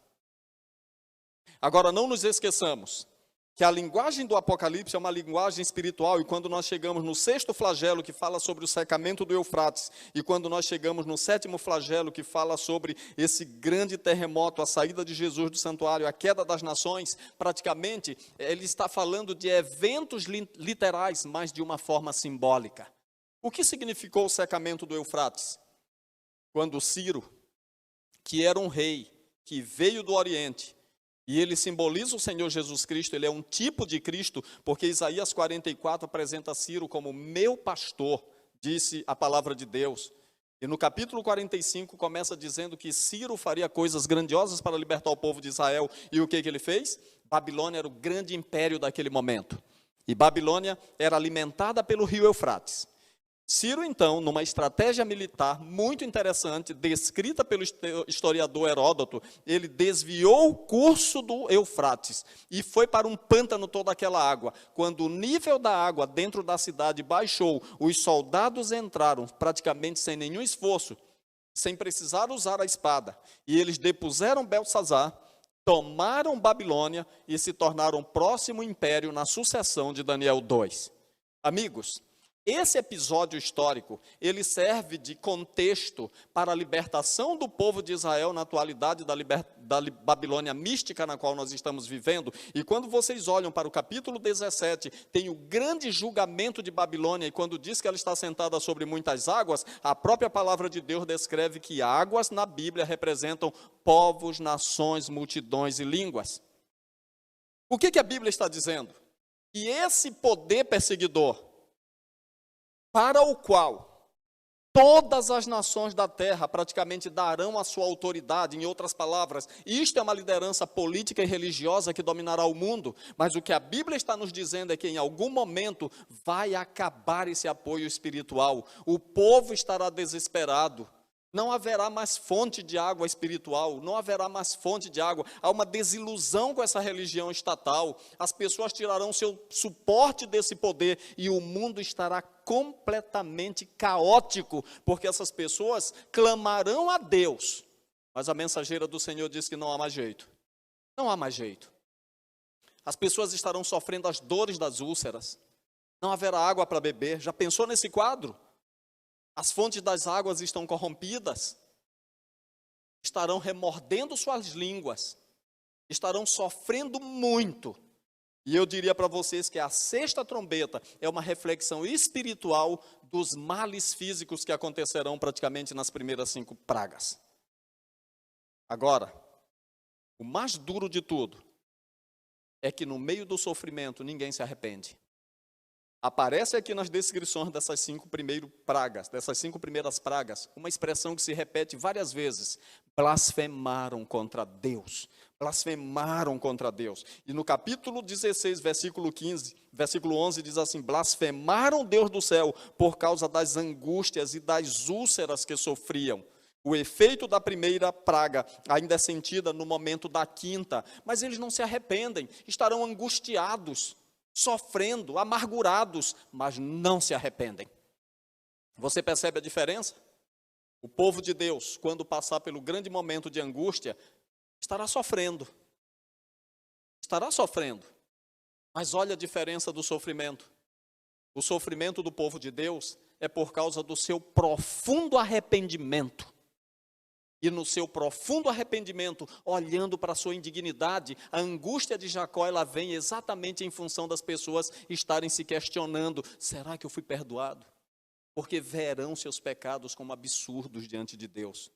Agora, não nos esqueçamos que a linguagem do Apocalipse é uma linguagem espiritual, e quando nós chegamos no 6º flagelo, que fala sobre o secamento do Eufrates, e quando nós chegamos no 7º flagelo, que fala sobre esse grande terremoto, a saída de Jesus do santuário, a queda das nações, praticamente, ele está falando de eventos literais, mas de uma forma simbólica. O que significou o secamento do Eufrates? Quando Ciro, que era um rei, que veio do Oriente, e ele simboliza o Senhor Jesus Cristo, ele é um tipo de Cristo, porque Isaías 44 apresenta Ciro como meu pastor, disse a palavra de Deus. E no capítulo 45 começa dizendo que Ciro faria coisas grandiosas para libertar o povo de Israel. E o que ele fez? Babilônia era o grande império daquele momento. E Babilônia era alimentada pelo rio Eufrates. Ciro, então, numa estratégia militar muito interessante, descrita pelo historiador Heródoto, ele desviou o curso do Eufrates e foi para um pântano toda aquela água. Quando o nível da água dentro da cidade baixou, os soldados entraram praticamente sem nenhum esforço, sem precisar usar a espada. E eles depuseram Belsazar, tomaram Babilônia e se tornaram o próximo império na sucessão de Daniel 2. Amigos, esse episódio histórico, ele serve de contexto para a libertação do povo de Israel na atualidade da Babilônia mística na qual nós estamos vivendo. E quando vocês olham para o capítulo 17, tem o grande julgamento de Babilônia, e quando diz que ela está sentada sobre muitas águas, a própria palavra de Deus descreve que águas na Bíblia representam povos, nações, multidões e línguas. O que a Bíblia está dizendo? Que esse poder perseguidor, para o qual todas as nações da terra praticamente darão a sua autoridade, em outras palavras, isto é uma liderança política e religiosa que dominará o mundo, mas o que a Bíblia está nos dizendo é que em algum momento vai acabar esse apoio espiritual, o povo estará desesperado, não haverá mais fonte de água espiritual, não haverá mais fonte de água, há uma desilusão com essa religião estatal, as pessoas tirarão seu suporte desse poder e o mundo estará completamente caótico, porque essas pessoas clamarão a Deus, mas a mensageira do Senhor diz que não há mais jeito, não há mais jeito. As pessoas estarão sofrendo as dores das úlceras, não haverá água para beber. Já pensou nesse quadro? As fontes das águas estão corrompidas, estarão remordendo suas línguas, estarão sofrendo muito. E eu diria para vocês que a sexta trombeta é uma reflexão espiritual dos males físicos que acontecerão praticamente nas primeiras 5 pragas. Agora, o mais duro de tudo é que no meio do sofrimento ninguém se arrepende. Aparece aqui nas descrições dessas 5 primeiras pragas, uma expressão que se repete várias vezes: blasfemaram contra Deus. Blasfemaram contra Deus. E no capítulo 16, versículo 11 diz assim: blasfemaram Deus do céu por causa das angústias e das úlceras que sofriam. O efeito da primeira praga ainda é sentida no momento da quinta, mas eles não se arrependem, estarão angustiados, sofrendo, amargurados, mas não se arrependem. Você percebe a diferença? O povo de Deus, quando passar pelo grande momento de angústia, estará sofrendo. Estará sofrendo. Mas olha a diferença do sofrimento. O sofrimento do povo de Deus é por causa do seu profundo arrependimento. E no seu profundo arrependimento, olhando para a sua indignidade, a angústia de Jacó, ela vem exatamente em função das pessoas estarem se questionando: será que eu fui perdoado? Porque verão seus pecados como absurdos diante de Deus.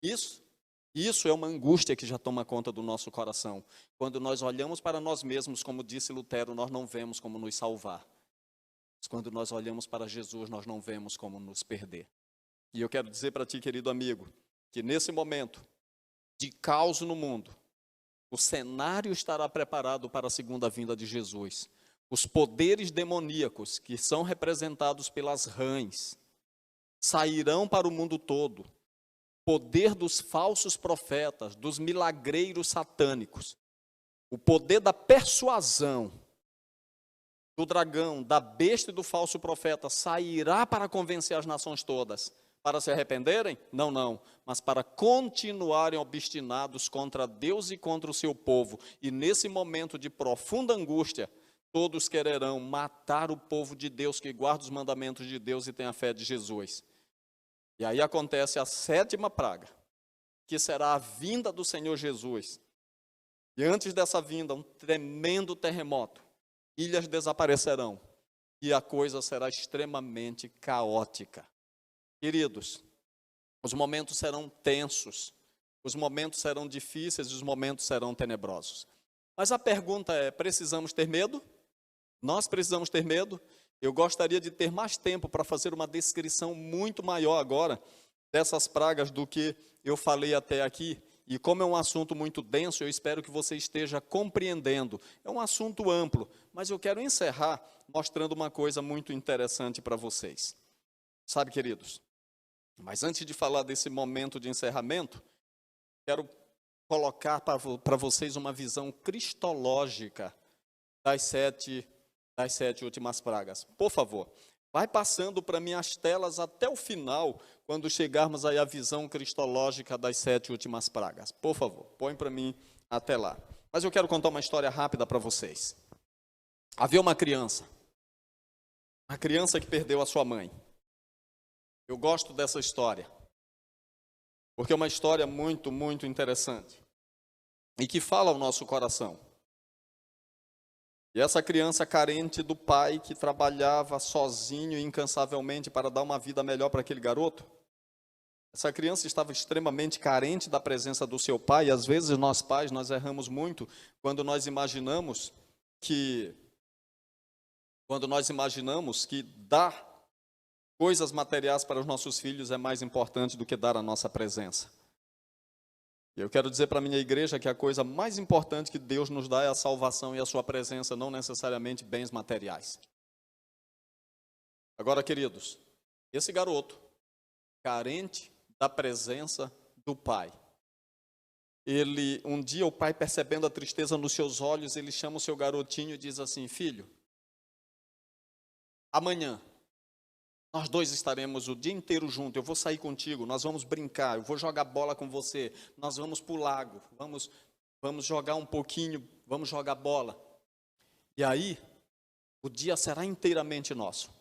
Isso é uma angústia que já toma conta do nosso coração. Quando nós olhamos para nós mesmos, como disse Lutero, nós não vemos como nos salvar. Mas quando nós olhamos para Jesus, nós não vemos como nos perder. E eu quero dizer para ti, querido amigo, que nesse momento de caos no mundo, o cenário estará preparado para a segunda vinda de Jesus. Os poderes demoníacos, que são representados pelas rãs, sairão para o mundo todo. Poder dos falsos profetas, dos milagreiros satânicos, o poder da persuasão, do dragão, da besta e do falso profeta sairá para convencer as nações todas. Para se arrependerem? Não, mas para continuarem obstinados contra Deus e contra o seu povo. E nesse momento de profunda angústia, todos quererão matar o povo de Deus que guarda os mandamentos de Deus e tem a fé de Jesus. E aí acontece a 7ª praga, que será a vinda do Senhor Jesus. E antes dessa vinda, um tremendo terremoto. Ilhas desaparecerão e a coisa será extremamente caótica. Queridos, os momentos serão tensos, os momentos serão difíceis e os momentos serão tenebrosos. Mas a pergunta é: precisamos ter medo? Nós precisamos ter medo? Eu gostaria de ter mais tempo para fazer uma descrição muito maior agora dessas pragas do que eu falei até aqui. E como é um assunto muito denso, eu espero que você esteja compreendendo. É um assunto amplo, mas eu quero encerrar mostrando uma coisa muito interessante para vocês. Sabe, queridos, mas antes de falar desse momento de encerramento, quero colocar para vocês uma visão cristológica das sete últimas pragas. Por favor, vai passando para mim as telas até o final, quando chegarmos aí à visão cristológica das 7 últimas pragas. Por favor, põe para mim até lá. Mas eu quero contar uma história rápida para vocês. Havia uma criança que perdeu a sua mãe. Eu gosto dessa história, porque é uma história muito, muito interessante e que fala ao nosso coração. E essa criança carente do pai que trabalhava sozinho e incansavelmente para dar uma vida melhor para aquele garoto, essa criança estava extremamente carente da presença do seu pai. E às vezes nós pais, nós erramos muito quando nós imaginamos que dar coisas materiais para os nossos filhos é mais importante do que dar a nossa presença. E eu quero dizer para a minha igreja que a coisa mais importante que Deus nos dá é a salvação e a sua presença, não necessariamente bens materiais. Agora, queridos, esse garoto, carente da presença do pai, um dia o pai, percebendo a tristeza nos seus olhos, ele chama o seu garotinho e diz assim: filho, amanhã nós dois estaremos o dia inteiro juntos, eu vou sair contigo, nós vamos brincar, eu vou jogar bola com você, nós vamos para o lago, vamos jogar um pouquinho, vamos jogar bola. E aí, o dia será inteiramente nosso.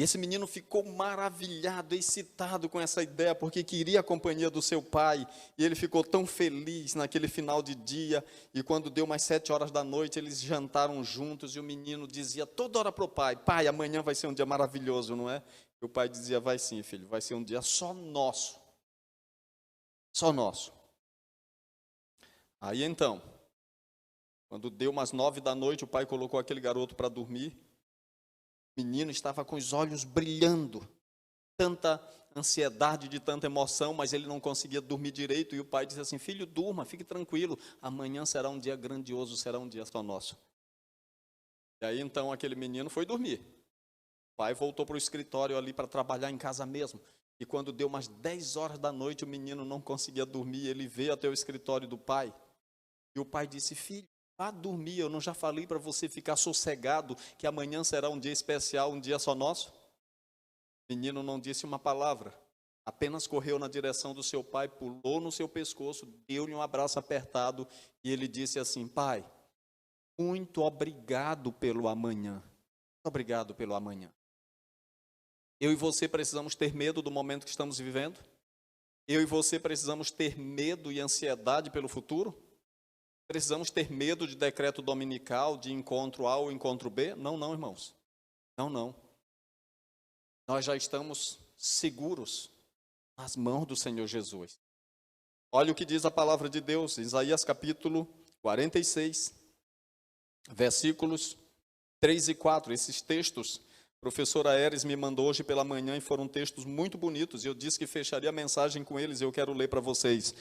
E esse menino ficou maravilhado, excitado com essa ideia, porque queria a companhia do seu pai. E ele ficou tão feliz naquele final de dia. E quando deu umas 7 horas da noite, eles jantaram juntos. E o menino dizia toda hora para o pai: pai, amanhã vai ser um dia maravilhoso, não é? E o pai dizia: vai sim, filho, vai ser um dia só nosso. Só nosso. Aí então, quando deu umas 9 da noite, o pai colocou aquele garoto para dormir. O menino estava com os olhos brilhando, tanta ansiedade, de tanta emoção, mas ele não conseguia dormir direito. E o pai disse assim: filho, durma, fique tranquilo, amanhã será um dia grandioso, será um dia só nosso. E aí então aquele menino foi dormir. O pai voltou para o escritório ali para trabalhar em casa mesmo. E quando deu umas 10 horas da noite, o menino não conseguia dormir, ele veio até o escritório do pai. E o pai disse: filho, vá dormir, eu não já falei para você ficar sossegado, que amanhã será um dia especial, um dia só nosso? O menino não disse uma palavra, apenas correu na direção do seu pai, pulou no seu pescoço, deu-lhe um abraço apertado, e ele disse assim: pai, muito obrigado pelo amanhã, muito obrigado pelo amanhã. Eu e você precisamos ter medo do momento que estamos vivendo? Eu e você precisamos ter medo e ansiedade pelo futuro? Precisamos ter medo de decreto dominical, de encontro A ou encontro B? Não, não, irmãos. Não, não. Nós já estamos seguros nas mãos do Senhor Jesus. Olha o que diz a palavra de Deus, Isaías capítulo 46, versículos 3 e 4. Esses textos, a professora Eres me mandou hoje pela manhã e foram textos muito bonitos. E eu disse que fecharia a mensagem com eles e eu quero ler para vocês.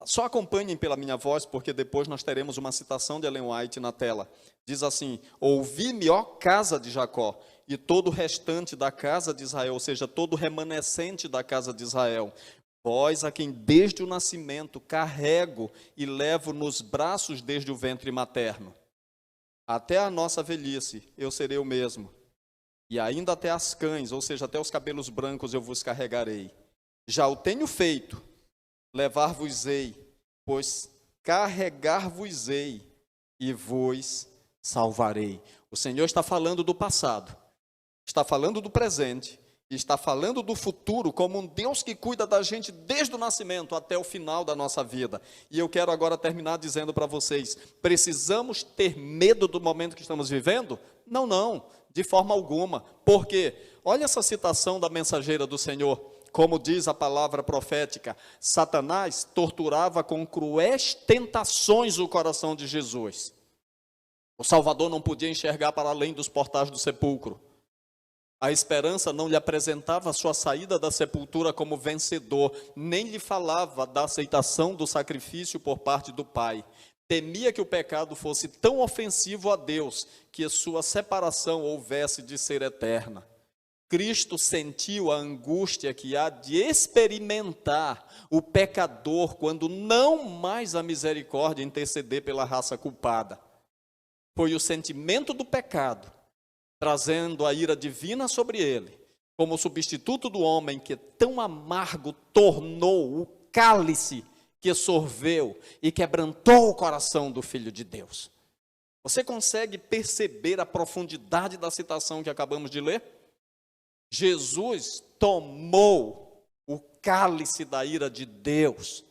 Só acompanhem pela minha voz, porque depois nós teremos uma citação de Ellen White na tela. Diz assim: ouvi-me, ó casa de Jacó, e todo o restante da casa de Israel, ou seja, todo o remanescente da casa de Israel. Vós, a quem desde o nascimento carrego e levo nos braços desde o ventre materno. Até a nossa velhice eu serei o mesmo, e ainda até as cães, ou seja, até os cabelos brancos eu vos carregarei. Já o tenho feito, levar-vos-ei, pois carregar-vos-ei e vos salvarei. O Senhor está falando do passado, está falando do presente, e está falando do futuro como um Deus que cuida da gente desde o nascimento até o final da nossa vida. E eu quero agora terminar dizendo para vocês: precisamos ter medo do momento que estamos vivendo? Não, não, de forma alguma. Por quê? Olha essa citação da mensageira do Senhor. Como diz a palavra profética, Satanás torturava com cruéis tentações o coração de Jesus. O Salvador não podia enxergar para além dos portais do sepulcro. A esperança não lhe apresentava a sua saída da sepultura como vencedor, nem lhe falava da aceitação do sacrifício por parte do Pai. Temia que o pecado fosse tão ofensivo a Deus, que sua separação houvesse de ser eterna. Cristo sentiu a angústia que há de experimentar o pecador quando não mais a misericórdia interceder pela raça culpada. Foi o sentimento do pecado, trazendo a ira divina sobre ele, como substituto do homem que tão amargo tornou o cálice que sorveu e quebrantou o coração do Filho de Deus. Você consegue perceber a profundidade da citação que acabamos de ler? Jesus tomou o cálice da ira de Deus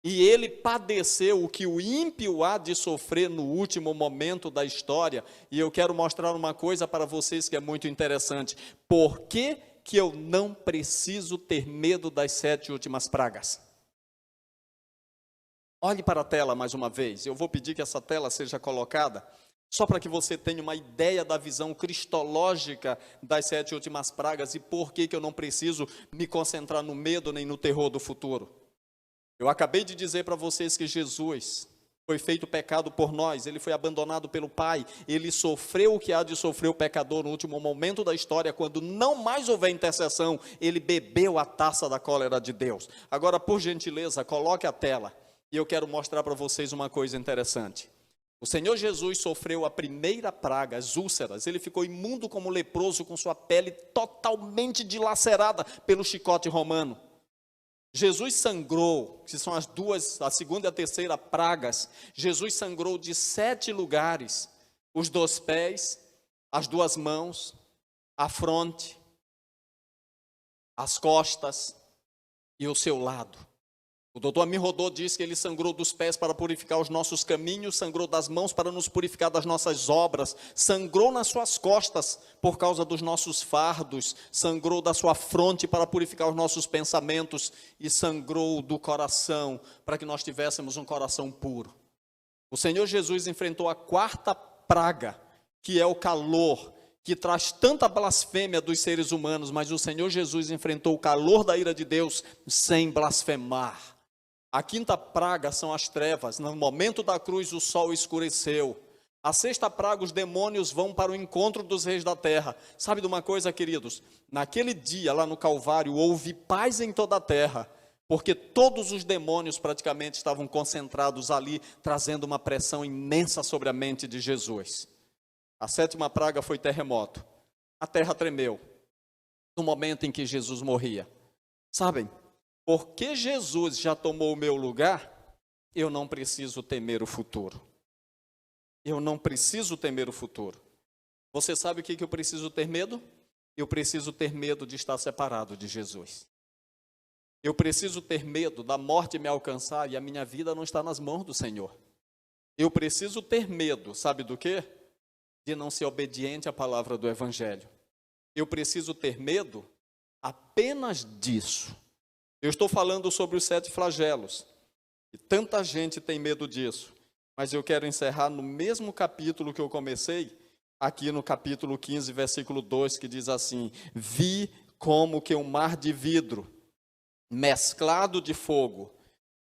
e ele padeceu o que o ímpio há de sofrer no último momento da história. E eu quero mostrar uma coisa para vocês que é muito interessante. Por que que eu não preciso ter medo das 7 últimas pragas? Olhe para a tela mais uma vez. Eu vou pedir que essa tela seja colocada, só para que você tenha uma ideia da visão cristológica das 7 últimas pragas e por que eu não preciso me concentrar no medo nem no terror do futuro. Eu acabei de dizer para vocês que Jesus foi feito pecado por nós, ele foi abandonado pelo Pai, ele sofreu o que há de sofrer o pecador no último momento da história, quando não mais houver intercessão, ele bebeu a taça da cólera de Deus. Agora, por gentileza, coloque a tela e eu quero mostrar para vocês uma coisa interessante. O Senhor Jesus sofreu a primeira praga, as úlceras. Ele ficou imundo como leproso, com sua pele totalmente dilacerada pelo chicote romano. Jesus sangrou, que são as duas, a segunda e a terceira pragas. Jesus sangrou de 7 lugares: os 2 pés, as 2 mãos, a fronte, as costas e o seu lado. O doutor Amin Rodô diz que ele sangrou dos pés para purificar os nossos caminhos, sangrou das mãos para nos purificar das nossas obras, sangrou nas suas costas por causa dos nossos fardos, sangrou da sua fronte para purificar os nossos pensamentos e sangrou do coração para que nós tivéssemos um coração puro. O Senhor Jesus enfrentou a quarta praga, que é o calor, que traz tanta blasfêmia dos seres humanos, mas o Senhor Jesus enfrentou o calor da ira de Deus sem blasfemar. A quinta praga são as trevas. No momento da cruz o sol escureceu. A sexta praga, os demônios vão para o encontro dos reis da terra. Sabe de uma coisa, queridos? Naquele dia lá no Calvário houve paz em toda a terra, porque todos os demônios praticamente estavam concentrados ali, trazendo uma pressão imensa sobre a mente de Jesus. A sétima praga foi terremoto. A terra tremeu no momento em que Jesus morria. Sabem? Porque Jesus já tomou o meu lugar, eu não preciso temer o futuro. Eu não preciso temer o futuro. Você sabe o que eu preciso ter medo? Eu preciso ter medo de estar separado de Jesus. Eu preciso ter medo da morte me alcançar e a minha vida não está nas mãos do Senhor. Eu preciso ter medo, sabe do quê? De não ser obediente à palavra do Evangelho. Eu preciso ter medo apenas disso. Eu estou falando sobre os 7 flagelos, e tanta gente tem medo disso, mas eu quero encerrar no mesmo capítulo que eu comecei, aqui no capítulo 15, versículo 2, que diz assim: vi como que um mar de vidro, mesclado de fogo,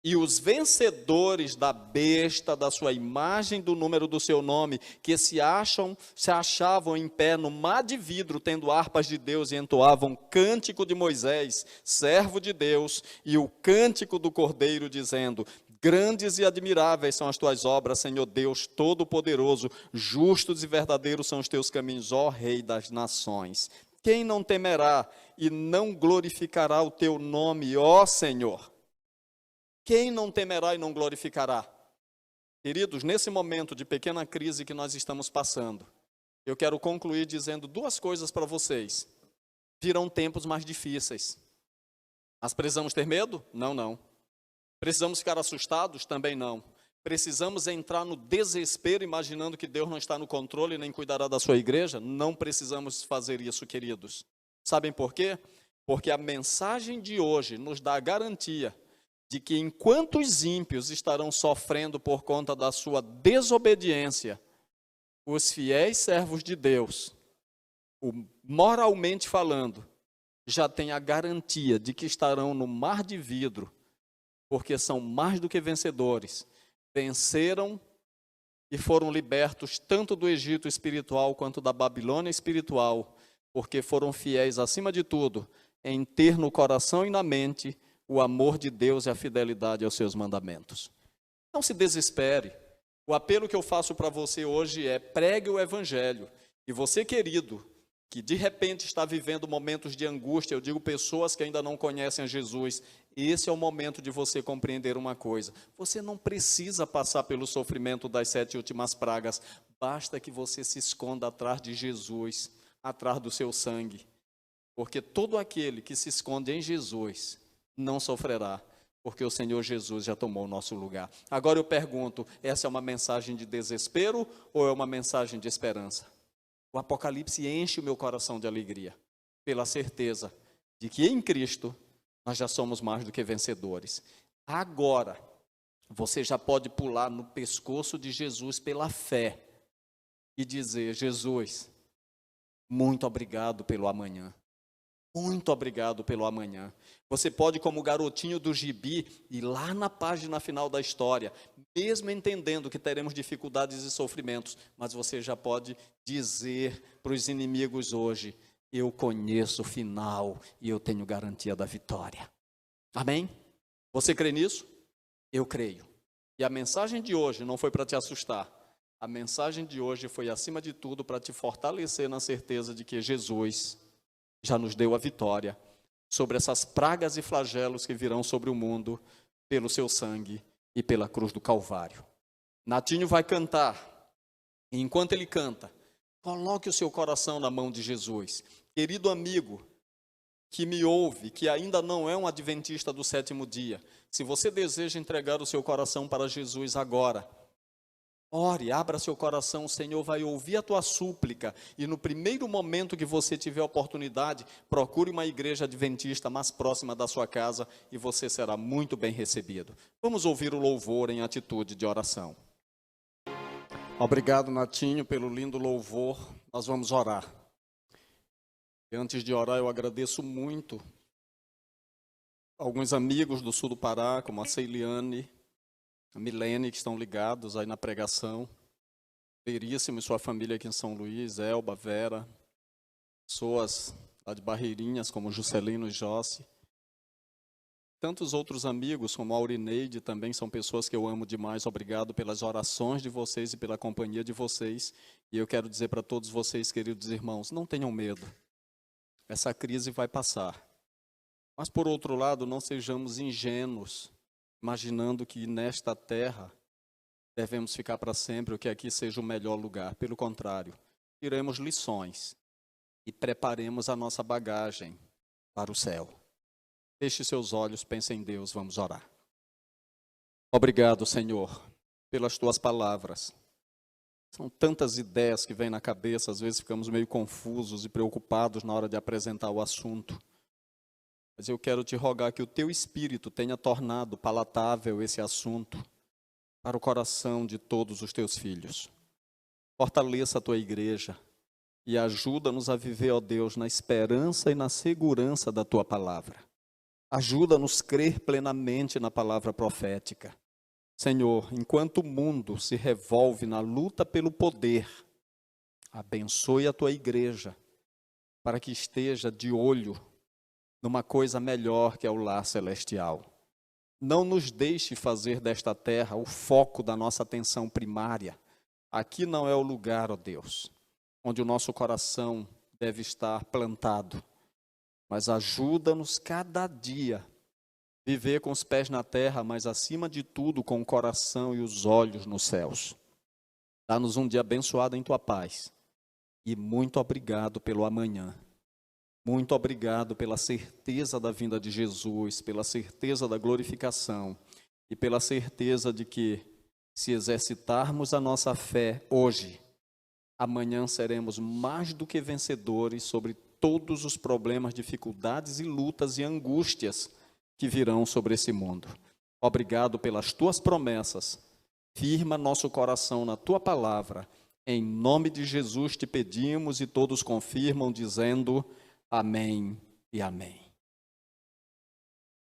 e os vencedores da besta, da sua imagem, do número do seu nome, que se achavam em pé no mar de vidro, tendo harpas de Deus, e entoavam cântico de Moisés, servo de Deus, e o cântico do Cordeiro, dizendo: grandes e admiráveis são as tuas obras, Senhor Deus Todo-Poderoso, justos e verdadeiros são os teus caminhos, ó Rei das nações. Quem não temerá e não glorificará o teu nome, ó Senhor? Quem não temerá e não glorificará? Queridos, nesse momento de pequena crise que nós estamos passando, eu quero concluir dizendo 2 coisas para vocês. Virão tempos mais difíceis. Mas precisamos ter medo? Não, não. Precisamos ficar assustados? Também não. Precisamos entrar no desespero imaginando que Deus não está no controle nem cuidará da sua igreja? Não precisamos fazer isso, queridos. Sabem por quê? Porque a mensagem de hoje nos dá a garantia de que enquanto os ímpios estarão sofrendo por conta da sua desobediência, os fiéis servos de Deus, moralmente falando, já têm a garantia de que estarão no mar de vidro, porque são mais do que vencedores, venceram e foram libertos tanto do Egito espiritual quanto da Babilônia espiritual, porque foram fiéis acima de tudo em ter no coração e na mente o amor de Deus e a fidelidade aos seus mandamentos. Não se desespere. O apelo que eu faço para você hoje é: pregue o Evangelho. E você, querido, que de repente está vivendo momentos de angústia, eu digo pessoas que ainda não conhecem a Jesus, esse é o momento de você compreender uma coisa: você não precisa passar pelo sofrimento das 7 últimas pragas, basta que você se esconda atrás de Jesus, atrás do seu sangue, porque todo aquele que se esconde em Jesus não sofrerá, porque o Senhor Jesus já tomou o nosso lugar. Agora eu pergunto, essa é uma mensagem de desespero ou é uma mensagem de esperança? O Apocalipse enche o meu coração de alegria, pela certeza de que em Cristo nós já somos mais do que vencedores. Agora, você já pode pular no pescoço de Jesus pela fé e dizer: Jesus, muito obrigado pelo amanhã. Muito obrigado pelo amanhã. Você pode, como o garotinho do gibi, ir lá na página final da história, mesmo entendendo que teremos dificuldades e sofrimentos, mas você já pode dizer para os inimigos hoje: eu conheço o final e eu tenho garantia da vitória. Amém? Você crê nisso? Eu creio. E a mensagem de hoje não foi para te assustar. A mensagem de hoje foi, acima de tudo, para te fortalecer na certeza de que Jesus já nos deu a vitória sobre essas pragas e flagelos que virão sobre o mundo pelo seu sangue e pela cruz do Calvário. Natinho vai cantar, e enquanto ele canta, coloque o seu coração na mão de Jesus. Querido amigo, que me ouve, que ainda não é um adventista do sétimo dia, se você deseja entregar o seu coração para Jesus agora, ore, abra seu coração, o Senhor vai ouvir a tua súplica, e no primeiro momento que você tiver oportunidade, procure uma igreja adventista mais próxima da sua casa, e você será muito bem recebido. Vamos ouvir o louvor em atitude de oração. Obrigado, Natinho, pelo lindo louvor. Nós vamos orar. E antes de orar, eu agradeço muito alguns amigos do sul do Pará, como a Ceiliane, a Milene, que estão ligados aí na pregação. Veríssimo e sua família aqui em São Luís, Elba, Vera, pessoas lá de Barreirinhas, como Juscelino e Jossi. Tantos outros amigos, como a Aurineide, também são pessoas que eu amo demais. Obrigado pelas orações de vocês e pela companhia de vocês. E eu quero dizer para todos vocês, queridos irmãos, não tenham medo. Essa crise vai passar. Mas, por outro lado, não sejamos ingênuos, imaginando que nesta terra devemos ficar para sempre, ou que aqui seja o melhor lugar. Pelo contrário, tiremos lições e preparemos a nossa bagagem para o céu. Feche seus olhos, pense em Deus, vamos orar. Obrigado, Senhor, pelas tuas palavras. São tantas ideias que vêm na cabeça, às vezes ficamos meio confusos e preocupados na hora de apresentar o assunto. Mas eu quero te rogar que o teu Espírito tenha tornado palatável esse assunto para o coração de todos os teus filhos. Fortaleça a tua igreja e ajuda-nos a viver, ó Deus, na esperança e na segurança da tua palavra. Ajuda-nos a crer plenamente na palavra profética. Senhor, enquanto o mundo se revolve na luta pelo poder, abençoe a tua igreja para que esteja de olho numa coisa melhor que é o lar celestial. Não nos deixe fazer desta terra o foco da nossa atenção primária. Aqui não é o lugar, ó Deus, onde o nosso coração deve estar plantado. Mas ajuda-nos cada dia viver com os pés na terra, mas acima de tudo com o coração e os olhos nos céus. Dá-nos um dia abençoado em tua paz. E muito obrigado pelo amanhã. Muito obrigado pela certeza da vinda de Jesus, pela certeza da glorificação e pela certeza de que, se exercitarmos a nossa fé hoje, amanhã seremos mais do que vencedores sobre todos os problemas, dificuldades e lutas e angústias que virão sobre esse mundo. Obrigado pelas tuas promessas. Firma nosso coração na tua palavra. Em nome de Jesus te pedimos e todos confirmam dizendo amém e amém.